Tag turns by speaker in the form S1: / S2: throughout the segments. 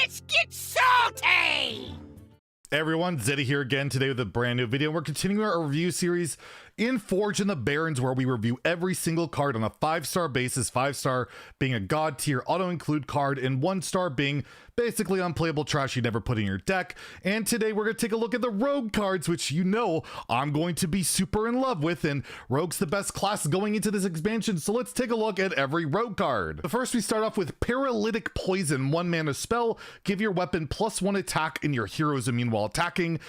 S1: Let's get salty!
S2: Hey everyone, Zeddy here again today with a brand new video. We're continuing our review series in Forge in the Barrens, where we review every single card on a 5-star basis, 5-star being a god tier auto-include card, and 1-star being basically unplayable trash you never put in your deck. And today we're going to take a look at the Rogue cards, which you know I'm going to be super in love with, and Rogue's the best class going into this expansion, so let's take a look at every Rogue card. But first we start off with Paralytic Poison, 1-mana spell, give your weapon +1 attack and your hero is immune while attacking.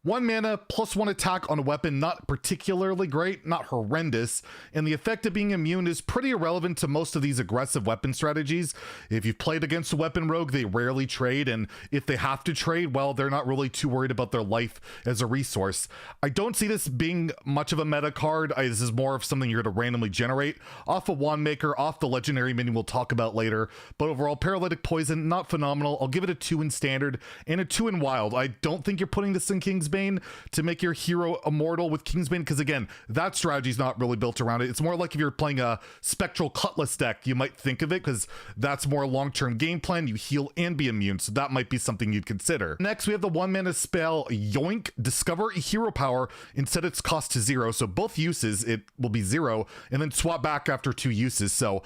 S2: 1 mana, +1 attack on a weapon, not particularly great, not horrendous, and the effect of being immune is pretty irrelevant to most of these aggressive weapon strategies. If you've played against a weapon rogue, they rarely trade, and if they have to trade, well, they're not really too worried about their life as a resource. I don't see this being much of a meta card. This is more of something you're going to randomly generate off a Wand Maker, off the legendary mini we'll talk about later, but overall, Paralytic Poison, not phenomenal. I'll give it a 2 in Standard and a 2 in Wild. I don't think you're putting this in Kingsbane to make your hero immortal with Kingsbane, because again, that strategy is not really built around it. It's more like if you're playing a Spectral Cutlass deck, you might think of it, because that's more long-term game plan. You heal and be immune, so that might be something you'd consider. Next, we have the 1-mana spell Yoink. Discover a hero power and set its cost to 0, so both uses it will be 0, and then swap back after 2 uses. So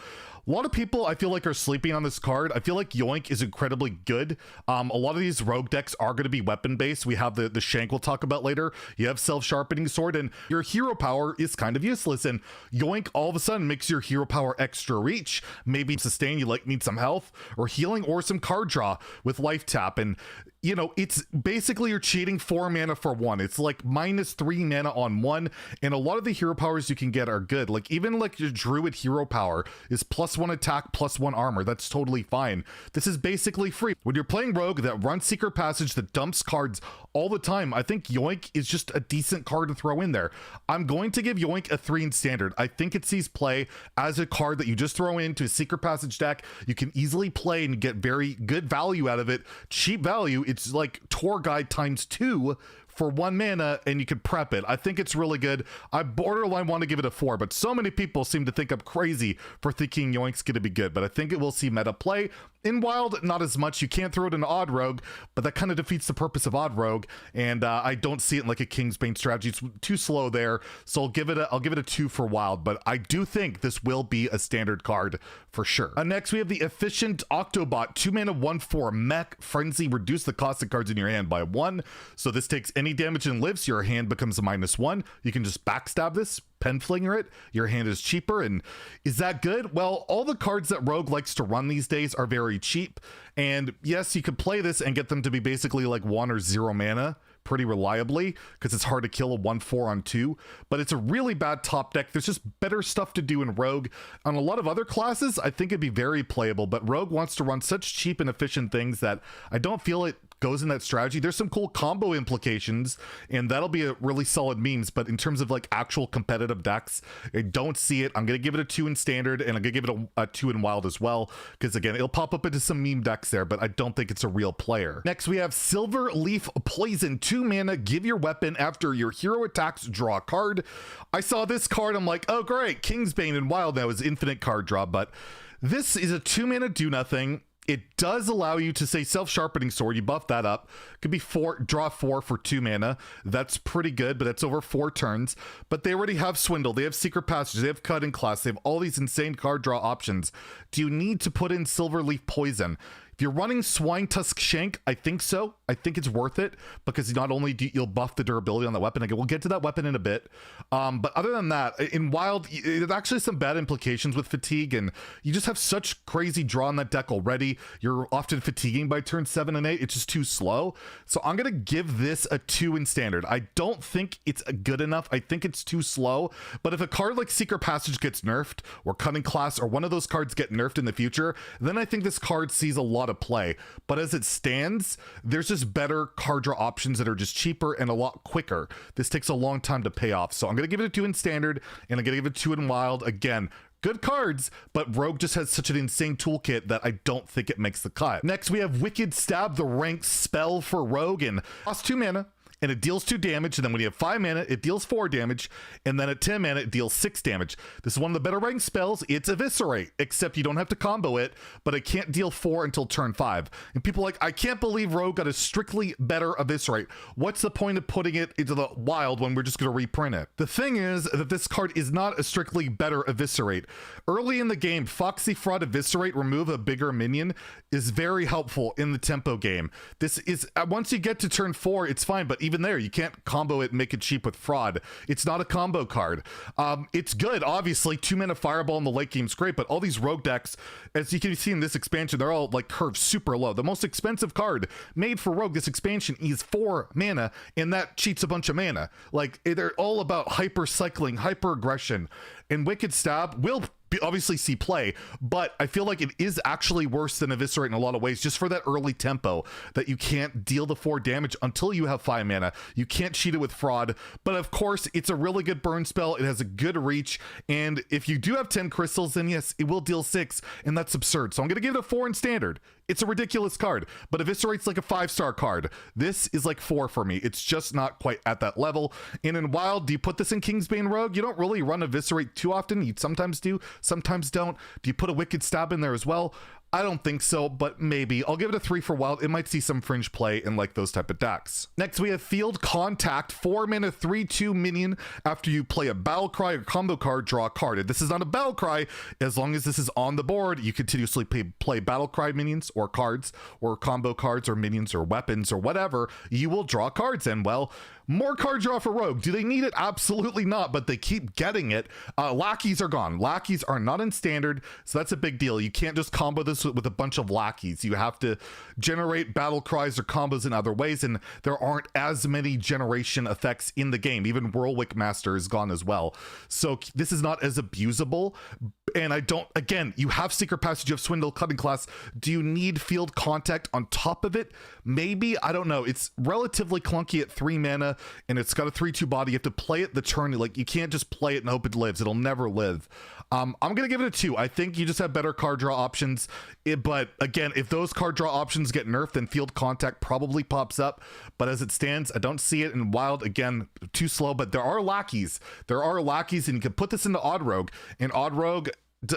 S2: a lot of people, I feel like, are sleeping on this card. I feel like Yoink is incredibly good. A lot of these rogue decks are going to be weapon-based. We have the Shank we'll talk about later. You have Self-Sharpening Sword, and your hero power is kind of useless. And Yoink all of a sudden makes your hero power extra reach. Maybe sustain, you need some health, or healing, or some card draw with Life Tap. And you know, it's basically you're cheating 4 mana for 1. It's like -3 mana on 1, and a lot of the hero powers you can get are good. Like even like your Druid hero power is +1 attack, +1 armor. That's totally fine. This is basically free. When you're playing Rogue that runs Secret Passage, that dumps cards all the time, I think Yoink is just a decent card to throw in there. I'm going to give Yoink a 3 in Standard. I think it sees play as a card that you just throw into a Secret Passage deck. You can easily play and get very good value out of it. Cheap value. It's like Tour Guide ×2 for 1 mana, and you can prep it. I think it's really good. I borderline want to give it a 4, but so many people seem to think I'm crazy for thinking Yoink's going to be good, but I think it will see meta play. In Wild, not as much. You can't throw it in Odd Rogue, but that kind of defeats the purpose of Odd Rogue, and I don't see it in like a Kingsbane strategy. It's too slow there, so I'll give it a 2 for Wild, but I do think this will be a Standard card for sure. Next, we have the Efficient Octobot, 2 mana, 1/4 mech frenzy. Reduce the cost of cards in your hand by 1, so this takes any damage and lives, your hand becomes a -1. You can just backstab this, pen flinger it, your hand is cheaper. And is that good? Well, all the cards that Rogue likes to run these days are very cheap, and yes, you could play this and get them to be basically like 1 or 0 mana pretty reliably, because it's hard to kill a 1/4 on 2, but it's a really bad top deck. There's just better stuff to do in Rogue. On a lot of other classes, I think it'd be very playable, but Rogue wants to run such cheap and efficient things that I don't feel it goes in that strategy. There's some cool combo implications, and that'll be a really solid memes, but in terms of like actual competitive decks, I don't see it. I'm gonna give it a 2 in Standard, and I'm gonna give it a 2 in Wild as well, because again, it'll pop up into some meme decks there, but I don't think it's a real player. Next, we have Silver Leaf Poison, 2 mana, give your weapon after your hero attacks, draw a card. I saw this card, I'm like, oh great, Kingsbane in Wild now is infinite card draw, but this is a 2 mana do nothing. It does allow you to say Self-Sharpening Sword, you buff that up. Could be 4, draw 4 for 2 mana. That's pretty good, but that's over 4 turns. But they already have Swindle, they have Secret Passage, they have Cut and Class, they have all these insane card draw options. Do you need to put in Silver Leaf Poison? If you're running Swine, Tusk, Shank, I think so. I think it's worth it, because not only do you'll buff the durability on that weapon, again, we'll get to that weapon in a bit. But other than that, in Wild, it actually some bad implications with fatigue, and you just have such crazy draw in that deck already. You're often fatiguing by turn 7 and 8. It's just too slow. So I'm gonna give this a 2 in Standard. I don't think it's good enough. I think it's too slow. But if a card like Secret Passage gets nerfed, or Cunning Class, or one of those cards get nerfed in the future, then I think this card sees a lot of play. But as it stands, there's just better card draw options that are just cheaper and a lot quicker. This takes a long time to pay off, so I'm gonna give it a 2 in Standard, and I'm gonna give it a 2 in Wild. Again, good cards, but Rogue just has such an insane toolkit that I don't think it makes the cut. Next, we have Wicked Stab, the ranked spell for Rogue, and costs 2 mana. and it deals 2 damage, and then when you have 5 mana, it deals 4 damage, and then at 10 mana, it deals 6 damage. This is one of the better ranked spells. It's Eviscerate, except you don't have to combo it, but it can't deal 4 until turn 5. And people are like, I can't believe Rogue got a strictly better Eviscerate. What's the point of putting it into the wild when we're just going to reprint it? The thing is that this card is not a strictly better Eviscerate. Early in the game, Foxy Fraud Eviscerate, remove a bigger minion, is very helpful in the tempo game. This is, once you get to turn 4, it's fine, but even there, you can't combo it and make it cheap with Fraud. It's not a combo card. It's good, obviously. 2 mana Fireball in the late game is great, but all these Rogue decks, as you can see in this expansion, they're all like curved super low. The most expensive card made for Rogue this expansion is 4 mana, and that cheats a bunch of mana. Like, they're all about hyper cycling, hyper aggression, and Wicked Stab will obviously see play, but I feel like it is actually worse than Eviscerate in a lot of ways, just for that early tempo that you can't deal the 4 damage until you have 5 mana. You can't cheat it with Fraud, but of course it's a really good burn spell. It has a good reach, and if you do have 10 crystals, then yes, it will deal 6, and that's absurd. So I'm gonna give it a 4 in standard. It's a ridiculous card, but Eviscerate's like a 5-star card. This is like 4 for me. It's just not quite at that level. And in Wild, do you put this in Kingsbane Rogue? You don't really run Eviscerate too often. You sometimes do, sometimes don't. Do you put a Wicked Stab in there as well? I don't think so, but maybe. I'll give it a 3 for Wild. It might see some fringe play in like those type of decks. Next, we have Field Contact, 4 mana, 3/2 minion. After you play a Battle Cry or combo card, draw a card. This is not a Battle Cry. As long as this is on the board, you continuously play Battle Cry minions or cards or combo cards or minions or weapons or whatever. You will draw cards, and well, more card draw for Rogue. Do they need it? Absolutely not, but they keep getting it. Lackeys are gone. Lackeys are not in standard, so that's a big deal. You can't just combo this with a bunch of lackeys. You have to generate battle cries or combos in other ways, and there aren't as many generation effects in the game. Even Whirlwick Master is gone as well. So this is not as abusable, and I don't, again, you have Secret Passage, you have Swindle, Cutting Class. Do you need Field Contact on top of it? Maybe, I don't know. It's relatively clunky at 3 mana, and it's got a 3/2 body. You have to play it the turn. Like, you can't just play it and hope it lives. It'll never live. I'm gonna give it a 2. I think you just have better card draw options, but again, if those card draw options get nerfed, then Field Contact probably pops up, but as it stands, I don't see it in Wild. Again, too slow, but there are lackeys, and you can put this into Odd Rogue, and Odd Rogue,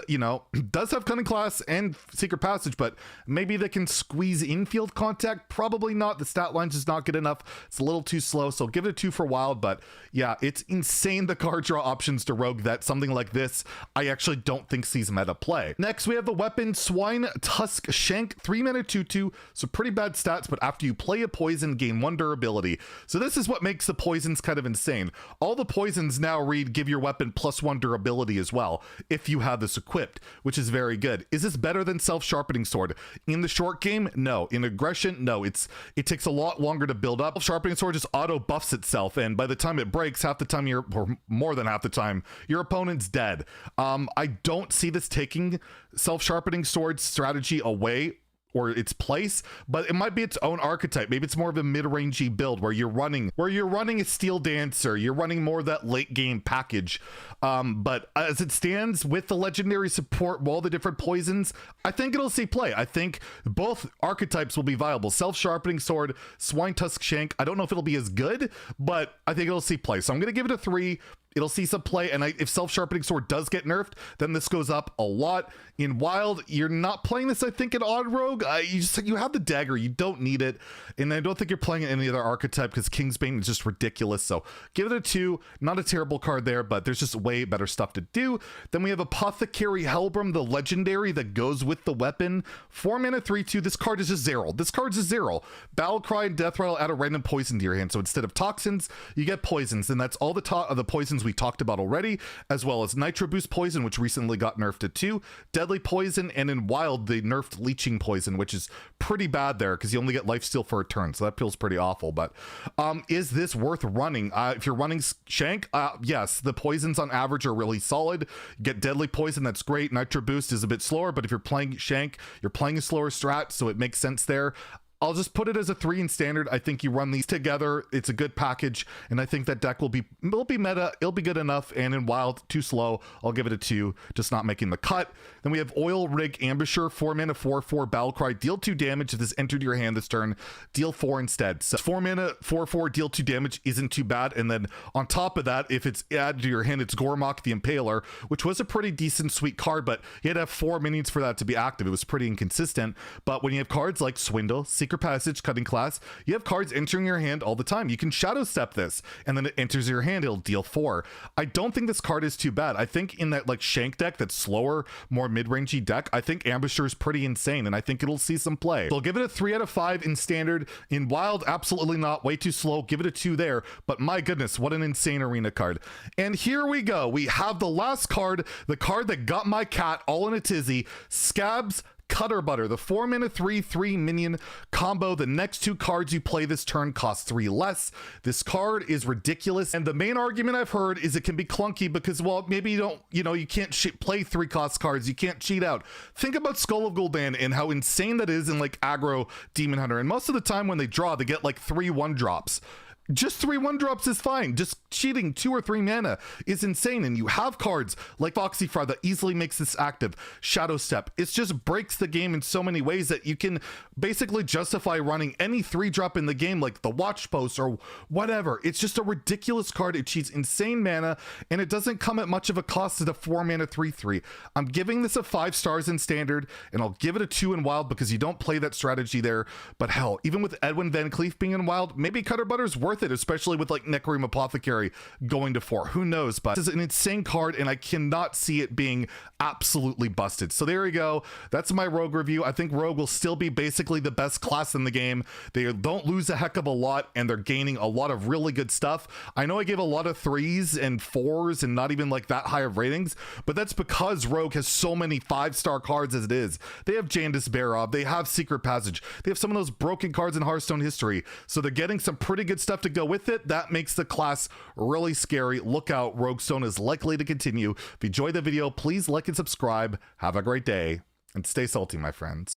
S2: you know, does have Cunning Class and Secret Passage, but maybe they can squeeze in Field Contact. Probably not. The stat line's just not good enough. It's a little too slow, so give it a 2 for Wild. But yeah, it's insane, the card draw options to Rogue, that something like this I actually don't think sees meta play. Next, we have the weapon Swine, Tusk, Shank, 3 mana 2/2, so pretty bad stats, but after you play a poison, gain 1 durability. So this is what makes the poisons kind of insane. All the poisons now read give your weapon +1 durability as well, if you have this equipped, which is very good. Is this better than Self-Sharpening Sword? In the short game, no. In aggression, no. It takes a lot longer to build up. Sharpening Sword just auto buffs itself, and by the time it breaks, half the time or more than half the time, your opponent's dead. I don't see this taking Self-Sharpening Sword's strategy away or its place, but it might be its own archetype. Maybe it's more of a mid-rangey build where you're running a Steel Dancer, you're running more of that late game package. But as it stands with the legendary support, all the different poisons, I think it'll see play. I think both archetypes will be viable. Self-Sharpening Sword, Swine, Tusk, Shank. I don't know if it'll be as good, but I think it'll see play. So I'm gonna give it a 3. It'll see some play, and if Self-Sharpening Sword does get nerfed, then this goes up a lot. In Wild, you're not playing this, I think, in Odd Rogue. You have the dagger, you don't need it, and I don't think you're playing it in any other archetype because Kingsbane is just ridiculous. So give it a 2. Not a terrible card there, but there's just way better stuff to do. Then we have Apothecary Album, the legendary that goes with the weapon. 4 mana 3/2. This card is just 0. This card's a 0. Battle Cry and Death Rattle add a random poison to your hand. So instead of toxins, you get poisons, and that's all the poisons we talked about already, as well as Nitro Boost Poison, which recently got nerfed to 2, Deadly Poison, and in Wild, they nerfed Leeching Poison, which is pretty bad there because you only get lifesteal for a turn, so that feels pretty awful. But is this worth running? If you're running Shank, yes, the poisons on average are really solid. You get Deadly Poison, that's great. Nitro Boost is a bit slower, but if you're playing Shank, you're playing a slower strat, so it makes sense there. I'll just put it as a 3 in standard. I think you run these together, it's a good package, and I think that deck will be meta, it'll be good enough, and in wild, too slow, I'll give it a 2, just not making the cut. Then we have Oil Rig Ambusher, 4 mana, 4/4 Battlecry, deal 2 damage if this entered your hand this turn, deal 4 instead. So 4 mana, 4/4, deal 2 damage isn't too bad, and then on top of that, if it's added to your hand, it's Gormok the Impaler, which was a pretty decent, sweet card, but you had to have 4 minions for that to be active. It was pretty inconsistent, but when you have cards like Swindle, Secret Passage, Cutting Class, you have cards entering your hand all the time. You can Shadow Step this, and then it enters your hand, it'll deal 4. I don't think this card is too bad. I think in that like Shank deck, that's slower, more mid-rangey deck, I think Ambusher is pretty insane, and I think it'll see some play. So I'll give it a 3 out of 5 in standard. In wild, absolutely not, way too slow, give it a 2 there, but my goodness, what an insane arena card. And here we go, we have the last card, the card that got my cat all in a tizzy, Scab's Cutter Butter, the 4 mana 3/3 minion combo. The next 2 cards you play this turn cost 3 less. This card is ridiculous, and the main argument I've heard is it can be clunky because, well, maybe you don't, you can't play 3 cost cards, you can't cheat out. Think about Skull of Gul'dan and how insane that is in like aggro Demon Hunter, and most of the time when they draw, they get like 3 1-drops. Just 3 1-drops is fine. Just cheating 2 or 3 mana is insane. And you have cards like Foxy Fry that easily makes this active. Shadow Step. It just breaks the game in so many ways that you can basically justify running any 3-drop in the game, like the Watch Post or whatever. It's just a ridiculous card. It cheats insane mana, and it doesn't come at much of a cost at a 4 mana 3/3. I'm giving this a 5 stars in standard, and I'll give it a 2 in wild because you don't play that strategy there. But hell, even with Edwin Van Cleef being in wild, maybe Cutter Butter's worth it, especially with like Necroream Apothecary going to 4. Who knows? But this is an insane card, and I cannot see it being absolutely busted. So there you go. That's my Rogue review. I think Rogue will still be basically the best class in the game. They don't lose a heck of a lot, and they're gaining a lot of really good stuff. I know I gave a lot of 3s and 4s and not even like that high of ratings, but that's because Rogue has so many 5-star cards as it is. They have Jandis Barov, they have Secret Passage, they have some of those broken cards in Hearthstone history, so they're getting some pretty good stuff to go with it. That makes the class really scary. Look out, Rogue Stone is likely to continue. If you enjoyed the video, please like and subscribe. Have a great day, and stay salty, my friends.